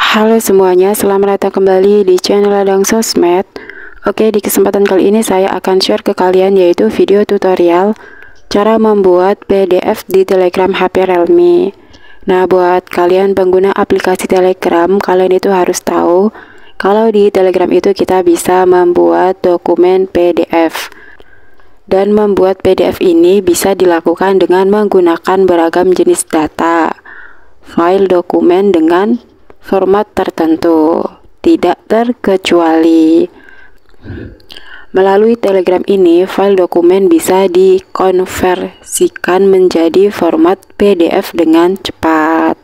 Halo semuanya, selamat datang kembali di channel Ladang Sosmed. Oke, di kesempatan kali ini saya akan share ke kalian yaitu video tutorial cara membuat PDF di Telegram HP Realme. Nah, buat kalian pengguna aplikasi Telegram, kalian itu harus tahu kalau di Telegram itu kita bisa membuat dokumen PDF. Dan membuat PDF ini bisa dilakukan dengan menggunakan beragam jenis data, file dokumen dengan format tertentu, tidak terkecuali. Melalui Telegram ini, file dokumen bisa dikonversikan menjadi format PDF dengan cepat.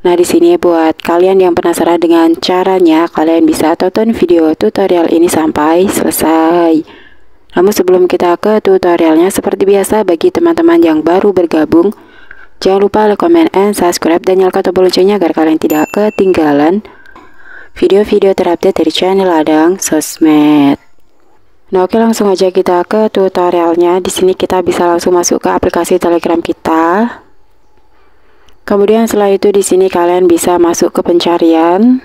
Nah, di sini buat kalian yang penasaran dengan caranya, kalian bisa tonton video tutorial ini sampai selesai. Namun sebelum kita ke tutorialnya, seperti biasa bagi teman-teman yang baru bergabung, jangan lupa like, comment, and subscribe, dan nyalakan tombol loncengnya agar kalian tidak ketinggalan video-video terupdate dari channel Ladang Sosmed. Nah, oke, langsung aja kita ke tutorialnya. Di sini kita bisa langsung masuk ke aplikasi Telegram kita. Kemudian setelah itu di sini kalian bisa masuk ke pencarian.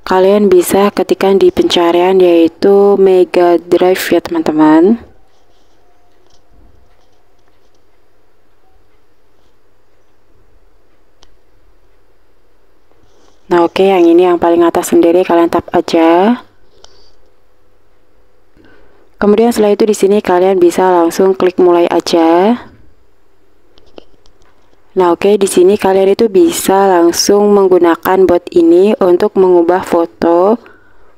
Kalian bisa ketikkan di pencarian yaitu Mega Drive ya teman-teman. Nah, oke, yang ini yang paling atas sendiri kalian tap aja. Kemudian setelah itu di sini kalian bisa langsung klik mulai aja. Nah, oke, di sini kalian itu bisa langsung menggunakan bot ini untuk mengubah foto,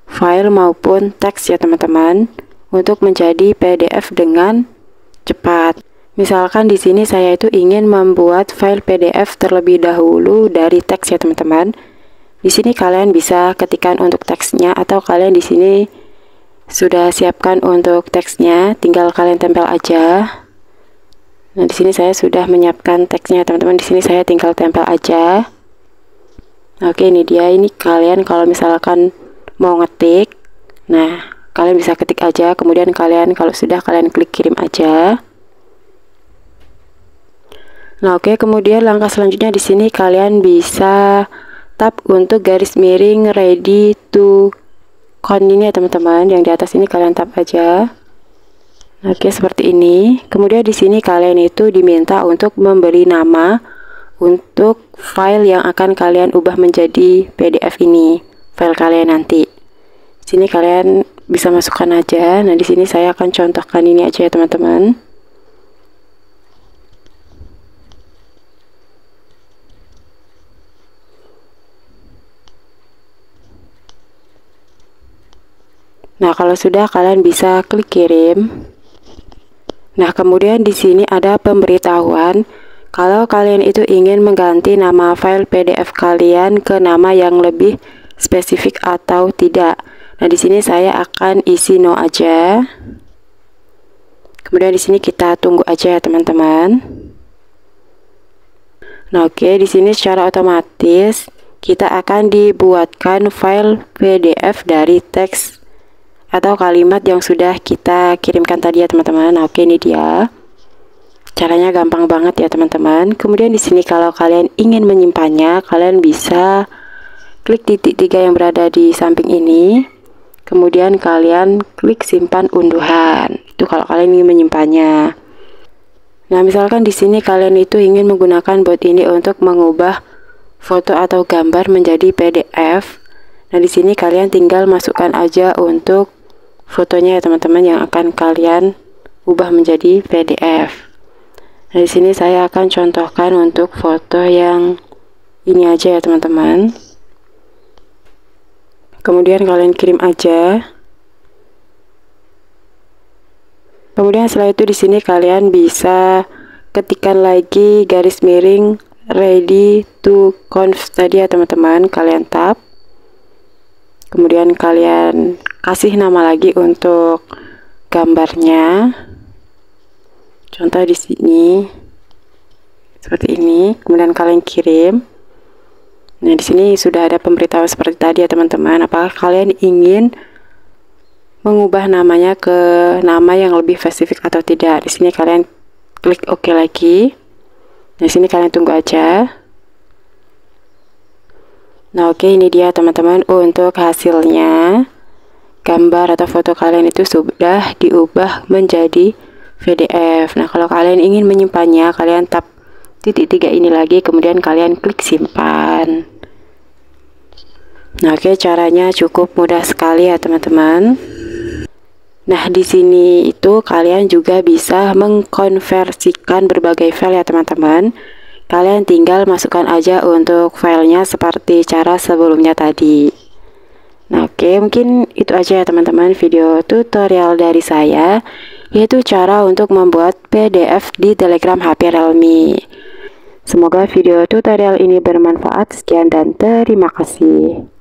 file maupun teks ya teman-teman, untuk menjadi PDF dengan cepat. Misalkan di sini saya itu ingin membuat file PDF terlebih dahulu dari teks ya teman-teman. Di sini kalian bisa ketikkan untuk teksnya, atau kalian di sini sudah siapkan untuk teksnya, tinggal kalian tempel aja. Nah, di sini saya sudah menyiapkan teksnya teman-teman. Di sini saya tinggal tempel aja. Oke, ini dia. Ini kalian kalau misalkan mau ngetik, nah kalian bisa ketik aja. Kemudian kalian kalau sudah kalian klik kirim aja. Nah, oke, kemudian langkah selanjutnya di sini kalian bisa tap untuk garis miring ready to count ini ya teman-teman. Yang di atas ini kalian tap aja. Oke, seperti ini. Kemudian di sini kalian itu diminta untuk memberi nama untuk file yang akan kalian ubah menjadi PDF ini, file kalian nanti. Di sini kalian bisa masukkan aja. Nah, di sini saya akan contohkan ini aja ya teman-teman. Nah, kalau sudah kalian bisa klik kirim. Nah, kemudian di sini ada pemberitahuan kalau kalian itu ingin mengganti nama file PDF kalian ke nama yang lebih spesifik atau tidak. Nah, di sini saya akan isi no aja. Kemudian di sini kita tunggu aja ya teman-teman. Nah, oke, di sini secara otomatis kita akan dibuatkan file PDF dari teks atau kalimat yang sudah kita kirimkan tadi ya teman-teman. Nah, oke, ini dia. Caranya gampang banget ya teman-teman. Kemudian di sini kalau kalian ingin menyimpannya, kalian bisa klik titik 3 yang berada di samping ini. Kemudian kalian klik simpan unduhan. Itu kalau kalian ingin menyimpannya. Nah, misalkan di sini kalian itu ingin menggunakan bot ini untuk mengubah foto atau gambar menjadi PDF. Nah, di sini kalian tinggal masukkan aja untuk fotonya ya teman-teman yang akan kalian ubah menjadi PDF. Nah, di sini saya akan contohkan untuk foto yang ini aja ya teman-teman. Kemudian kalian kirim aja. Kemudian setelah itu di sini kalian bisa ketikkan lagi garis miring ready to conf tadi ya teman-teman. Kalian tap. Kemudian kalian kasih nama lagi untuk gambarnya. Contoh di sini seperti ini. Kemudian kalian kirim. Nah, di sini sudah ada pemberitahuan seperti tadi ya teman-teman. Apakah kalian ingin mengubah namanya ke nama yang lebih spesifik atau tidak? Di sini kalian klik OK lagi. Di sini kalian tunggu aja. Nah, oke, ini dia teman-teman untuk hasilnya. Gambar atau foto kalian itu sudah diubah menjadi PDF. Nah, kalau kalian ingin menyimpannya, kalian tap titik 3 ini lagi, kemudian kalian klik simpan. Nah, oke, caranya cukup mudah sekali ya teman-teman. Nah, di sini itu kalian juga bisa mengkonversikan berbagai file ya teman-teman. Kalian tinggal masukkan aja untuk filenya seperti cara sebelumnya tadi. Nah, oke, mungkin itu aja ya teman-teman video tutorial dari saya, yaitu cara untuk membuat PDF di Telegram HP Realme. Semoga video tutorial ini bermanfaat. Sekian dan terima kasih.